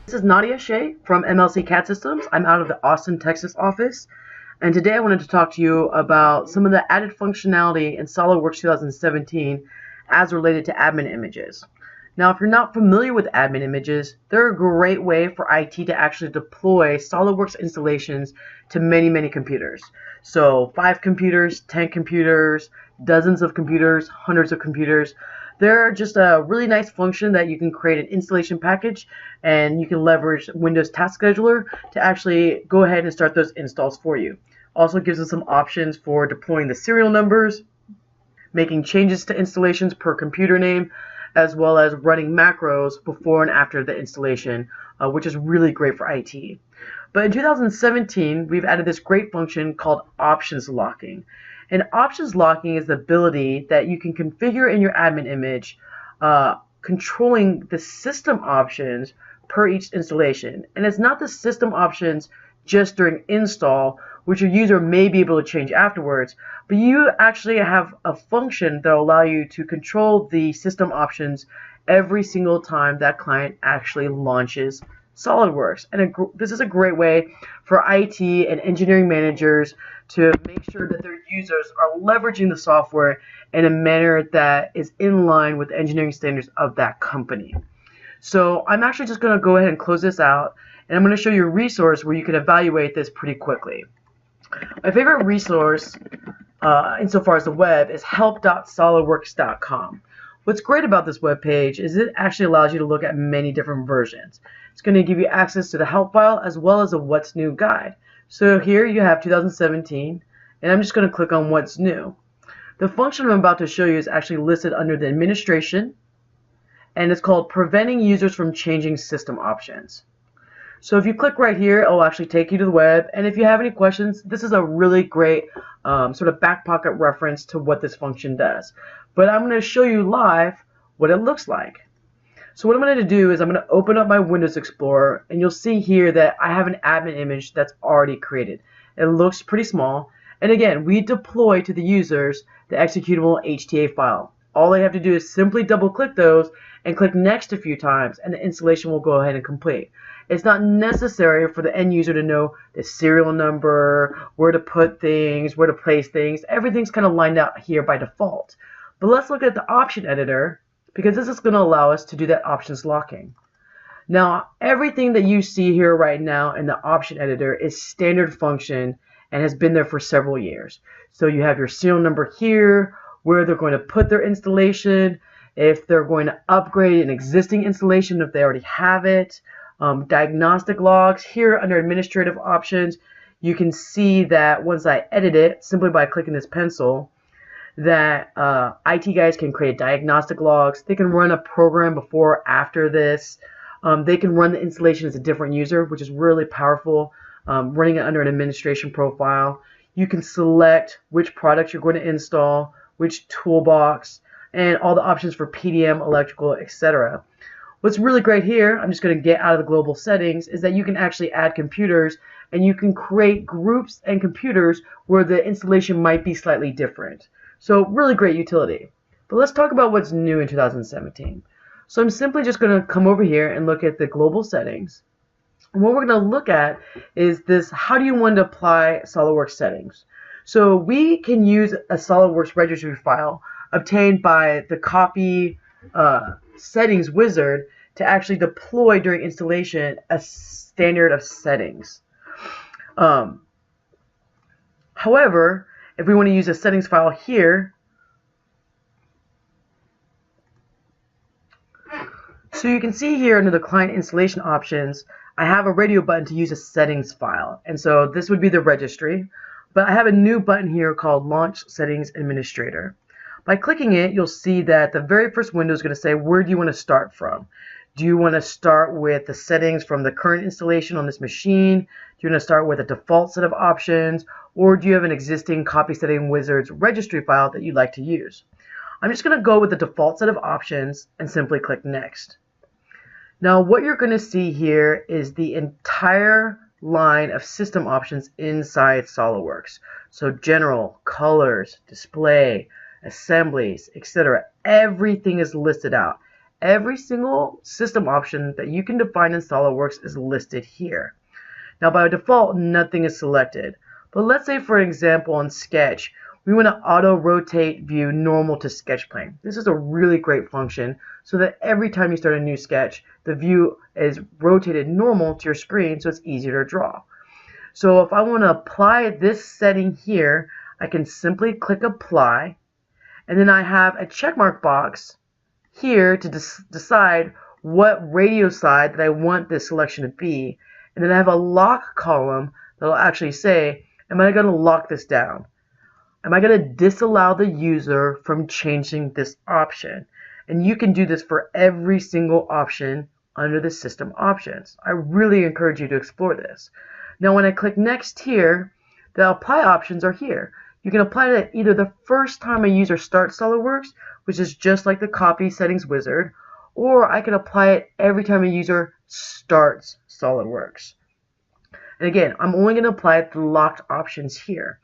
This is Nadia Shea from MLC CAD Systems. I'm out of the Austin, Texas office, and today I wanted to talk to you about some of the added functionality in SOLIDWORKS 2017 as related to admin images. Now, if you're not familiar with admin images, they're a great way for IT to actually deploy SOLIDWORKS installations to many computers. So 5 computers, 10 computers, dozens of computers, hundreds of computers. They're just a really nice function that you can create an installation package, and you can leverage Windows Task Scheduler to actually go ahead and start those installs for you. Also gives us some options for deploying the serial numbers, making changes to installations per computer name, as well as running macros before and after the installation, which is really great for IT. But in 2017, we've added this great function called options locking. And options locking is the ability that you can configure in your admin image, controlling the system options per each installation. And it's not the system options just during install, which your user may be able to change afterwards, but you actually have a function that will allow you to control the system options every single time that client actually launches SOLIDWORKS. And this is a great way for IT and engineering managers to make sure that their users are leveraging the software in a manner that is in line with the engineering standards of that company. So I'm actually just going to go ahead and close this out, and I'm going to show you a resource where you can evaluate this pretty quickly. My favorite resource insofar as the web is help.solidworks.com. What's great about this web page is it actually allows you to look at many different versions. It's going to give you access to the help file as well as a what's new guide. So here you have 2017, and I'm just going to click on what's new. The function I'm about to show you is actually listed under the administration, and it's called preventing users from changing system options. So if you click right here, it'll actually take you to the web, and if you have any questions, this is a really great sort of back pocket reference to what this function does. But I'm going to show you live what it looks like. So what I'm going to do is I'm going to open up my Windows Explorer, and you'll see here that I have an admin image that's already created. It looks pretty small, and again, we deploy to the users the executable HTA file. All they have to do is simply double click those and click next a few times, and the installation will go ahead and complete. It's not necessary for the end user to know the serial number, where to put things, where to place things. Everything's kind of lined out here by default. But let's look at the option editor, because this is going to allow us to do that options locking. Now, everything that you see here right now in the option editor is standard function and has been there for several years. So you have your serial number here, where they're going to put their installation, if they're going to upgrade an existing installation, if they already have it. Diagnostic logs here under administrative options. You can see that once I edit it, simply by clicking this pencil, that IT guys can create diagnostic logs. They can run a program before or after this. They can run the installation as a different user, which is really powerful, running it under an administration profile. You can select which products you're going to install, which toolbox, and all the options for PDM, electrical, etc. What's really great here, I'm just going to get out of the global settings, is that you can actually add computers, and you can create groups and computers where the installation might be slightly different. So really great utility. But let's talk about what's new in 2017. So I'm simply just going to come over here and look at the global settings. And what we're going to look at is this: how do you want to apply SOLIDWORKS settings? So we can use a SOLIDWORKS registry file obtained by the copy settings wizard to actually deploy during installation a standard of settings. However, if we want to use a settings file here, so you can see here under the client installation options, I have a radio button to use a settings file, and so this would be the registry, but I have a new button here called Launch Settings Administrator. By clicking it, you'll see that the very first window is going to say, where do you want to start from? Do you want to start with the settings from the current installation on this machine? Do you want to start with a default set of options? Or do you have an existing copy setting wizard's registry file that you'd like to use? I'm just going to go with the default set of options and simply click next. Now what you're going to see here is the entire line of system options inside SOLIDWORKS. So general, colors, display, assemblies, etc. Everything is listed out. every single system option that you can define in SOLIDWORKS is listed here. Now by default, nothing is selected. But let's say, for example, in Sketch, we want to auto-rotate view normal to sketch plane. This is a really great function so that every time you start a new sketch, the view is rotated normal to your screen so it's easier to draw. So if I want to apply this setting here, I can simply click Apply, and then I have a checkmark box here to decide what radio side that I want this selection to be. And then I have a lock column that will actually say, am I going to lock this down? Am I going to disallow the user from changing this option? And you can do this for every single option under the system options. I really encourage you to explore this. Now when I click next here, the apply options are here. You can apply it either the first time a user starts SOLIDWORKS, which is just like the copy settings wizard, or I can apply it every time a user starts SOLIDWORKS. And again, I'm only going to apply the locked options here.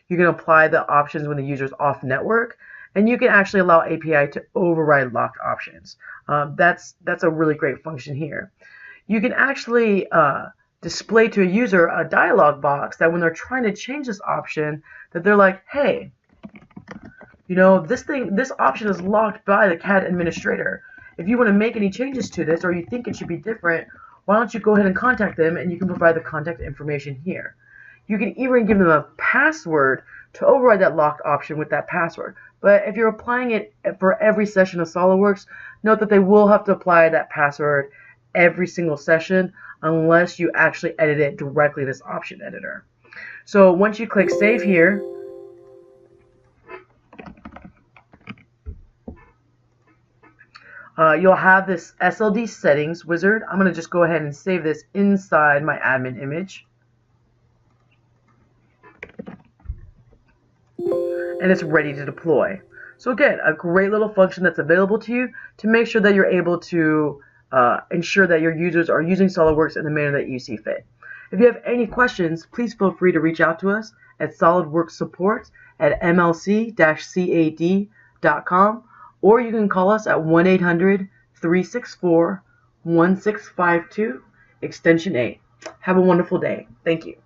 You can apply the options when the user is off network, and you can actually allow API to override locked options. That's a really great function here. You can actually display to a user a dialog box that when they're trying to change this option, that they're like, hey, you know, this option is locked by the CAD administrator. If you want to make any changes to this, or you think it should be different, why don't you go ahead and contact them, and you can provide the contact information here. You can even give them a password to override that locked option with that password. But if you're applying it for every session of SOLIDWORKS, note that they will have to apply that password every single session unless you actually edit it directly in this option editor. So once you click Save here, you'll have this SLD settings wizard. I'm going to just go ahead and save this inside my admin image. And it's ready to deploy. So again, a great little function that's available to you to make sure that you're able to ensure that your users are using SOLIDWORKS in the manner that you see fit. If you have any questions, please feel free to reach out to us at solidworksupport@mlc-cad.com, or you can call us at 1-800-364-1652, extension 8. Have a wonderful day. Thank you.